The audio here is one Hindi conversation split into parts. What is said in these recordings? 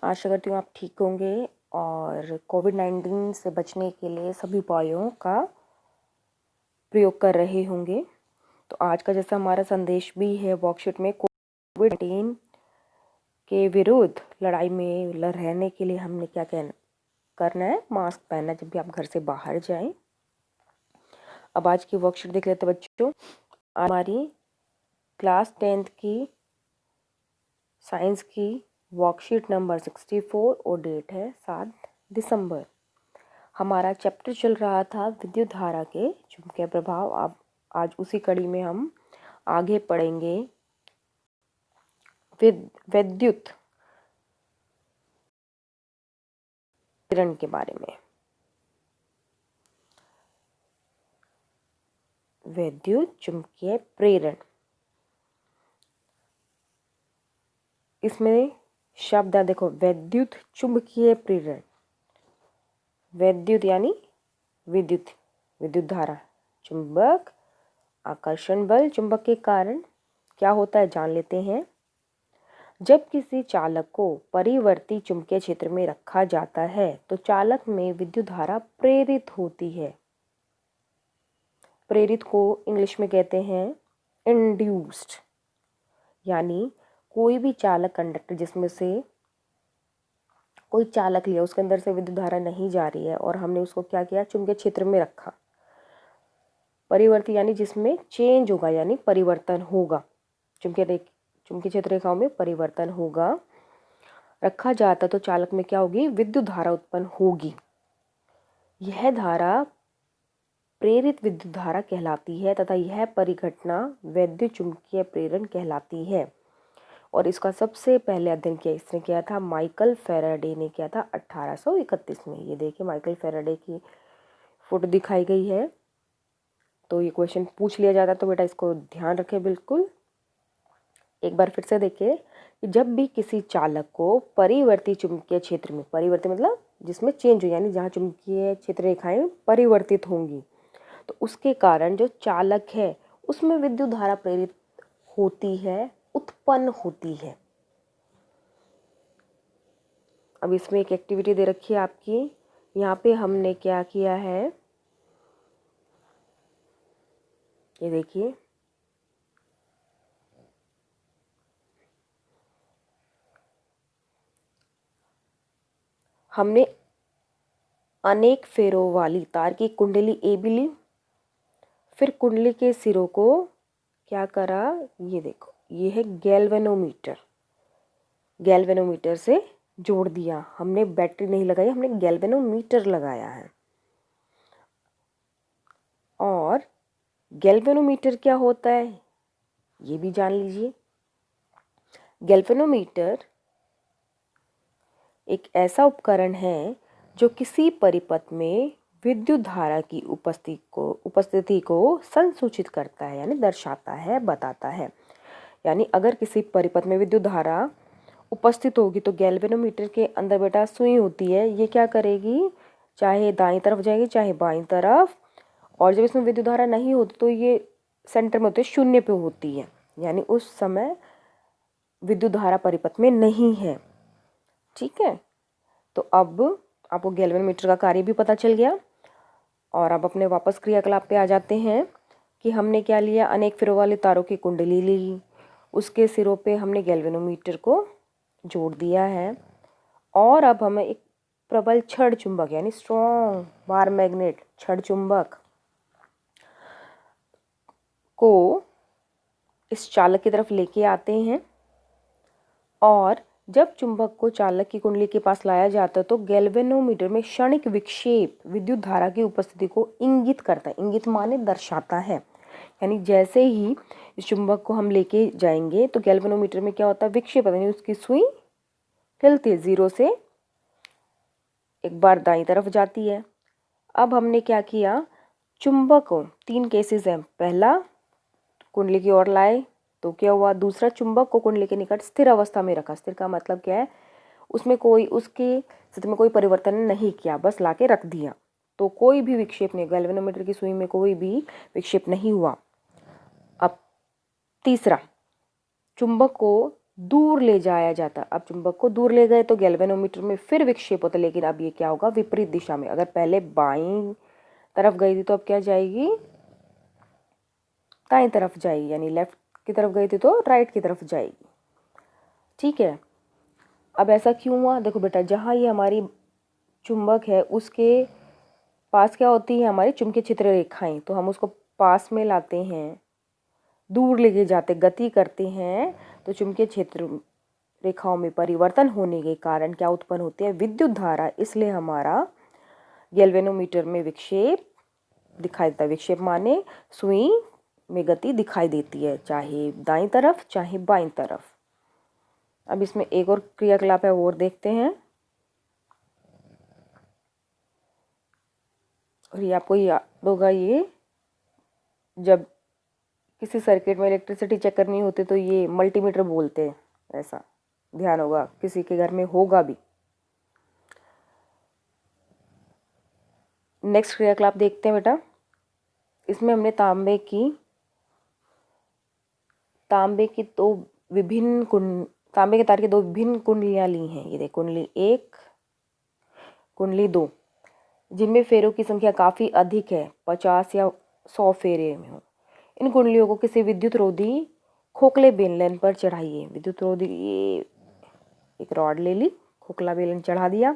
आशा करती हूँ आप ठीक होंगे और कोविड-19 से बचने के लिए सभी उपायों का प्रयोग कर रहे होंगे। तो आज का जैसा हमारा संदेश भी है वर्कशीट में, कोविड-19 के विरुद्ध लड़ाई में रहने के लिए हमने क्या करना है, मास्क पहनना है जब भी आप घर से बाहर जाएं। अब आज की वर्कशीट देख लेते हैं बच्चों। हमारी क्लास 10th की साइंस की वर्कशीट नंबर 64 और डेट है 7 दिसंबर। हमारा चैप्टर चल रहा था विद्युत धारा के चुंबकीय प्रभाव। अब आज उसी कड़ी में हम आगे पढ़ेंगे विद्युत प्रेरण के बारे में। विद्युत चुंबकीय प्रेरण, इसमें शब्द है, देखो, विद्युत चुंबकीय प्रेरण। विद्युत यानी विद्युत, विद्युत धारा, चुंबक, आकर्षण बल, चुंबक के कारण क्या होता है जान लेते हैं। जब किसी चालक को परिवर्ती चुंबकीय क्षेत्र में रखा जाता है तो चालक में विद्युत धारा प्रेरित होती है। प्रेरित को इंग्लिश में कहते हैं इंड्यूस्ड। यानी कोई भी चालक कंडक्टर जिसमें से कोई चालक लिया, उसके अंदर से विद्युत धारा नहीं जा रही है और हमने उसको क्या किया, चुंबकीय क्षेत्र में रखा। परिवर्ती यानी जिसमें चेंज होगा, यानी परिवर्तन होगा, चुंबकीय क्षेत्र रेखाओं में परिवर्तन होगा, रखा जाता तो चालक में क्या होगी, विद्युत धारा उत्पन्न होगी। यह धारा प्रेरित विद्युत धारा कहलाती है तथा यह परिघटना विद्युत चुंबकीय प्रेरण कहलाती है। और इसका सबसे पहले अध्ययन किया इसने किया था, माइकल फैराडे ने किया था 1831 में। ये देखिए माइकल फैराडे की फोटो दिखाई गई है। तो ये क्वेश्चन पूछ लिया जाता तो बेटा इसको ध्यान रखें बिल्कुल। एक बार फिर से देखिए कि जब भी किसी चालक को परिवर्ती चुंबकीय क्षेत्र में, परिवर्ती मतलब जिसमें चेंज हो, यानी जहाँ चुंबकीय क्षेत्र रेखाएं परिवर्तित होंगी, तो उसके कारण जो चालक है उसमें विद्युत धारा प्रेरित होती है, उत्पन्न होती है। अब इसमें एक एक्टिविटी दे रखी है आपकी। यहाँ पे हमने क्या किया है, ये देखिए, हमने अनेक फेरों वाली तार की कुंडली ए बी ली, फिर कुंडली के सिरों को क्या करा, ये देखो, ये है गैल्वेनोमीटर। गैल्वेनोमीटर से जोड़ दिया हमने, बैटरी नहीं लगाई, हमने गैल्वेनोमीटर लगाया है। और गैल्वेनोमीटर क्या होता है ये भी जान लीजिए। गैल्वेनोमीटर एक ऐसा उपकरण है जो किसी परिपथ में विद्युत धारा की उपस्थिति को संसूचित करता है, यानी दर्शाता है, बताता है। यानी अगर किसी परिपथ में विद्युत धारा उपस्थित होगी तो गैल्वेनोमीटर के अंदर बेटा सुई होती है, ये क्या करेगी, चाहे दाईं तरफ जाएगी चाहे बाईं तरफ। और जब इसमें विद्युत धारा नहीं होती तो ये सेंटर में होती है, शून्य पे होती है, यानी उस समय विद्युत धारा परिपथ में नहीं है। ठीक है, तो अब आपको गैल्वेनोमीटर का कार्य भी पता चल गया। और अब अपने वापस क्रियाकलाप पे आ जाते हैं कि हमने क्या लिया, अनेक फेरों वाली तारों की कुंडली ली, उसके सिरों पे हमने गैल्वेनोमीटर को जोड़ दिया है। और अब हमें एक प्रबल छड़ चुंबक यानी स्ट्रॉन्ग बार मैग्नेट छड़ चुंबक को इस चालक की तरफ लेके आते हैं। और जब चुंबक को चालक की कुंडली के पास लाया जाता है तो गैल्वेनोमीटर में क्षणिक विक्षेप विद्युत धारा की उपस्थिति को इंगित करता है। इंगित माने दर्शाता है, यानी जैसे ही इस चुंबक को हम लेके जाएंगे तो गैल्वेनोमीटर में क्या होता है, विक्षेप, यानी उसकी सुई हिलती है, 0 से एक बार दाईं तरफ जाती है। अब हमने क्या किया, चुंबक को 3 केसेस हैं। पहला, कुंडली की ओर लाए तो क्या हुआ, दूसरा, चुंबक को कुंडली के निकट स्थिर अवस्था में रखा। स्थिर का मतलब क्या है, उसमें कोई, उसकी स्थिति में कोई परिवर्तन नहीं किया, बस लाके रख दिया, तो कोई भी विक्षेप नहीं, गैल्वेनोमीटर की सुई में कोई भी विक्षेप नहीं हुआ। अब तीसरा, चुंबक को दूर ले जाया जाता। अब चुंबक को दूर ले गए तो गैल्वेनोमीटर में फिर विक्षेप होता, लेकिन अब ये क्या होगा, विपरीत दिशा में। अगर पहले बाईं तरफ गई थी तो अब क्या जाएगी, दाईं तरफ जाएगी, यानी लेफ्ट की तरफ गई थी तो राइट की तरफ जाएगी। ठीक है, अब ऐसा क्यों हुआ, देखो बेटा, जहाँ ये हमारी चुंबक है उसके पास क्या होती है, हमारी चुंबकीय क्षेत्र रेखाएं, तो हम उसको पास में लाते हैं, दूर लेके जाते, गति करते हैं, तो चुंबकीय क्षेत्र रेखाओं में परिवर्तन होने के कारण क्या उत्पन्न होती है, विद्युत धारा। इसलिए हमारा गैल्वेनोमीटर में विक्षेप दिखाई देता है। विक्षेप माने सुई में गति दिखाई देती है, चाहे दाईं तरफ चाहे बाईं तरफ। अब इसमें एक और क्रियाकलाप है, वो और देखते हैं। और ये आपको याद होगा, ये जब किसी सर्किट में इलेक्ट्रिसिटी चेक करनी होती तो ये मल्टीमीटर बोलते हैं, ऐसा ध्यान होगा, किसी के घर में होगा भी। नेक्स्ट क्रियाकलाप देखते हैं बेटा। इसमें हमने तांबे के तार की दो विभिन्न कुंडलियां ली हैं। ये देख, कुंडली 1, कुंडली 2, जिनमें फेरों की संख्या काफ़ी अधिक है, 50 या 100 फेरे में हो। इन कुंडलियों को किसी विद्युत रोधी खोखले बेलन पर चढ़ाइए। विद्युत रोधी, ये एक रॉड ले ली, खोखला बेलन चढ़ा दिया।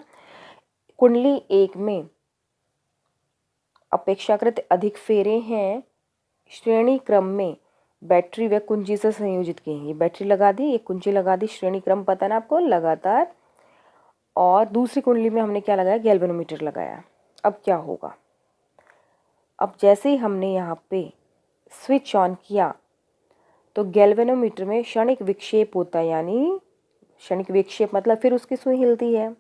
कुंडली 1 में अपेक्षाकृत अधिक फेरे हैं, श्रेणी क्रम में बैटरी व कुंजी से संयोजित किए हैं। ये बैटरी लगा दी, एक कुंजी लगा दी, श्रेणी क्रम पता है ना आपको, लगातार। और दूसरी कुंडली में हमने क्या लगाया, गैल्वेनोमीटर लगाया। अब क्या होगा, अब जैसे ही हमने यहाँ पे स्विच ऑन किया तो गैल्वेनोमीटर में क्षणिक विक्षेप होता है, यानी क्षणिक विक्षेप मतलब फिर उसकी सुई हिलती है।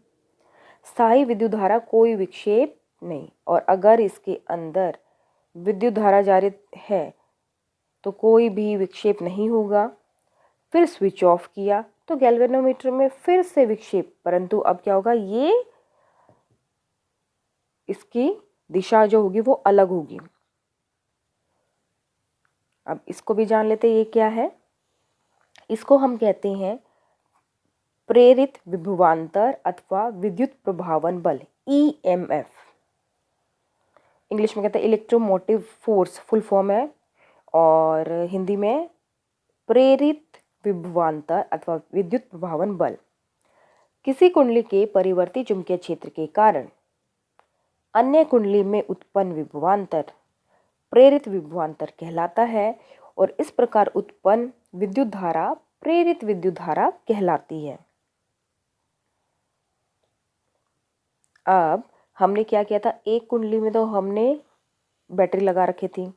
स्थायी विद्युत धारा कोई विक्षेप नहीं, और अगर इसके अंदर विद्युत धारा जारी है तो कोई भी विक्षेप नहीं होगा। फिर स्विच ऑफ किया तो गैल्वेनोमीटर में फिर से विक्षेप, परंतु अब क्या होगा, ये इसकी दिशा जो होगी वो अलग होगी। अब इसको भी जान लेते हैं, ये क्या है। इसको हम कहते हैं प्रेरित विभवांतर अथवा विद्युत प्रभावन बल, EMF। इंग्लिश में कहते हैं इलेक्ट्रोमोटिव फोर्स, फुल फॉर्म है, और हिंदी में प्रेरित विभवांतर अथवा विद्युत प्रभावन बल। किसी कुंडली के परिवर्ती चुंबकीय क्षेत्र के कारण अन्य कुंडली में उत्पन्न विभवांतर प्रेरित विभवांतर कहलाता है, और इस प्रकार उत्पन्न विद्युत धारा प्रेरित विद्युत धारा कहलाती है। अब हमने क्या किया था, एक कुंडली में तो हमने बैटरी लगा रखी थी,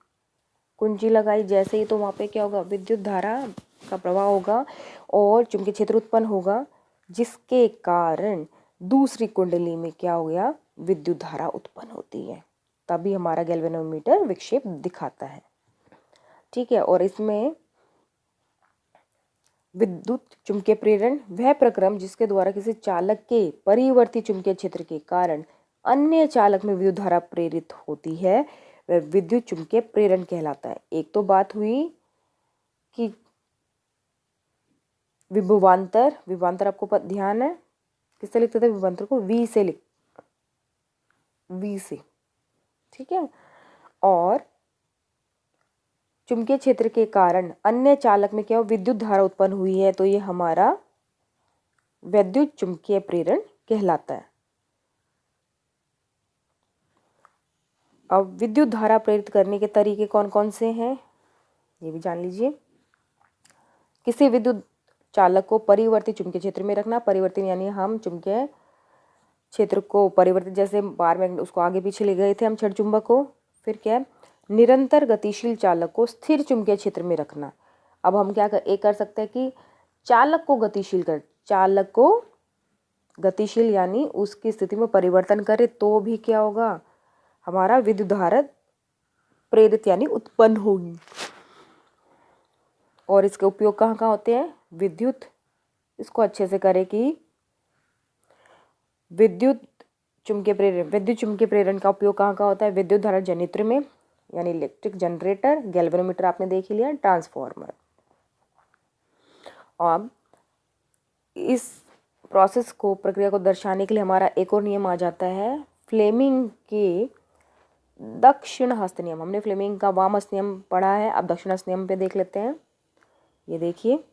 कुंजी लगाई, जैसे ही तो वहाँ पे क्या होगा, विद्युत धारा का प्रवाह होगा और चुंबकीय क्षेत्र उत्पन्न होगा, जिसके कारण दूसरी कुंडली में क्या हो गया, विद्युत धारा उत्पन्न होती है, तभी हमारा गैल्वेनोमीटर विक्षेप दिखाता है। ठीक है, और इसमें विद्युत चुंबकीय प्रेरण वह प्रक्रम जिसके द्वारा किसी चालक के परिवर्ती चुंबकीय क्षेत्र के कारण अन्य चालक में विद्युत धारा प्रेरित होती है, वह विद्युत चुंबकीय प्रेरण कहलाता है। एक तो बात हुई कि विभवांतर आपको ध्यान है, किससे लिखते थे विभवांतर को, V से, ठीक है। और चुंबकीय क्षेत्र के कारण अन्य चालक में क्या हो, विद्युत धारा उत्पन्न हुई है, तो ये हमारा विद्युत चुंबकीय प्रेरण कहलाता है। अब विद्युत धारा प्रेरित करने के तरीके कौन कौन से हैं, ये भी जान लीजिए। किसी विद्युत चालक को परिवर्ती चुंबकीय क्षेत्र में रखना। परिवर्तन यानी हम चुंबकीय क्षेत्र को परिवर्तित, जैसे बार में उसको आगे पीछे ले गए थे हम छड़ चुंबक को। फिर क्या है, निरंतर गतिशील चालक को स्थिर चुंबकीय क्षेत्र में रखना। अब हम क्या कर सकते हैं कि चालक को गतिशील यानी उसकी स्थिति में परिवर्तन करे तो भी क्या होगा, हमारा विद्युत धारा प्रेरित यानी उत्पन्न होगी। और इसके उपयोग कहाँ कहाँ होते हैं, इसको अच्छे से करें कि विद्युत चुंबकीय प्रेरण का उपयोग कहाँ कहाँ होता है, विद्युत धारा जनित्र में यानी इलेक्ट्रिक जनरेटर, गैल्वेनोमीटर आपने देख ही लिया, ट्रांसफार्मर। अब इस प्रोसेस को, प्रक्रिया को दर्शाने के लिए हमारा एक और नियम आ जाता है, फ्लेमिंग के दक्षिण हस्त नियम। हमने फ्लेमिंग का वाम हस्त नियम पढ़ा है, अब दक्षिण हस्त नियम पे देख लेते हैं। ये देखिए,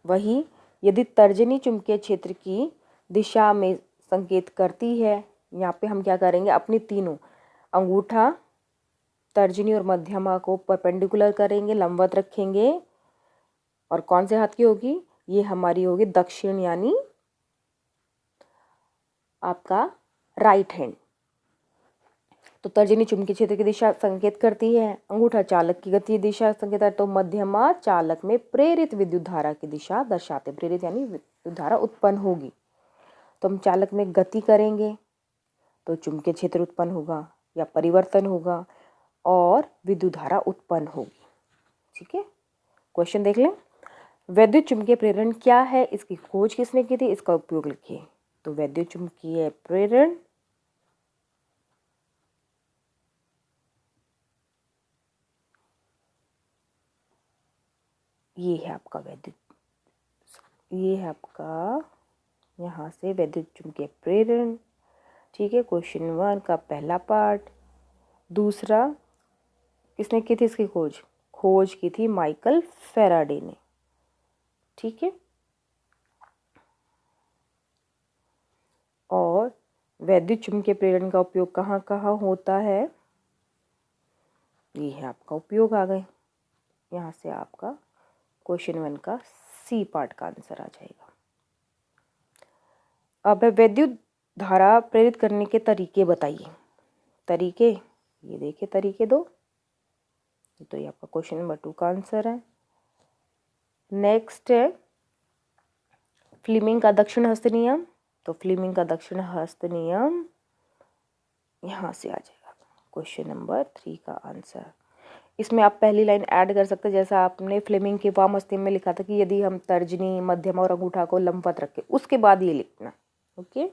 वही यदि तर्जनी चुंबकीय क्षेत्र की दिशा में संकेत करती है, यहाँ पे हम क्या करेंगे, अपनी तीनों अंगूठा, तर्जनी और मध्यमा को परपेंडिकुलर करेंगे, लंबवत रखेंगे। और कौन से हाथ की होगी, ये हमारी होगी दक्षिण, यानी आपका राइट हैंड। तो तर्जनी चुंबकीय क्षेत्र की दिशा संकेत करती है, अंगूठा चालक की गति दिशा संकेत है, तो मध्यमा चालक में प्रेरित विद्युत धारा की दिशा दर्शाते। प्रेरित यानी विद्युत धारा उत्पन्न होगी। तो हम चालक में गति करेंगे तो चुंबकीय क्षेत्र उत्पन्न होगा या परिवर्तन होगा और विद्युत धारा उत्पन्न होगी। ठीक है, क्वेश्चन देख लें। वैद्युत चुंबकीय प्रेरण क्या है, इसकी खोज किसने की थी, इसका उपयोग लिखिए। तो वैद्युत चुंबकीय प्रेरण ये है आपका ये है आपका यहाँ से वैद्युत चुंबकीय प्रेरण। ठीक है, क्वेश्चन 1 का पहला पार्ट। दूसरा, किसने की थी इसकी खोज की थी माइकल फैराडे ने। ठीक है, और वैद्युत चुंबकीय प्रेरण का उपयोग कहाँ कहाँ होता है, ये है आपका उपयोग आ गए। यहाँ से आपका क्वेश्चन 1 का सी पार्ट का आंसर आ जाएगा। अब वैद्युत धारा प्रेरित करने के तरीके बताइए। तरीके, ये देखिए तरीके 2, तो ये आपका क्वेश्चन नंबर 2 का आंसर है। नेक्स्ट है फ्लेमिंग का दक्षिण हस्त नियम। तो फ्लेमिंग का दक्षिण हस्त नियम यहाँ से आ जाएगा क्वेश्चन नंबर 3 का आंसर। इसमें आप पहली लाइन ऐड कर सकते हैं, जैसा आपने फ्लेमिंग के वाम हस्त नियम में लिखा था कि यदि हम तर्जनी, मध्यमा और अंगूठा को लंबवत रखें, उसके बाद ये लिखना। ओके।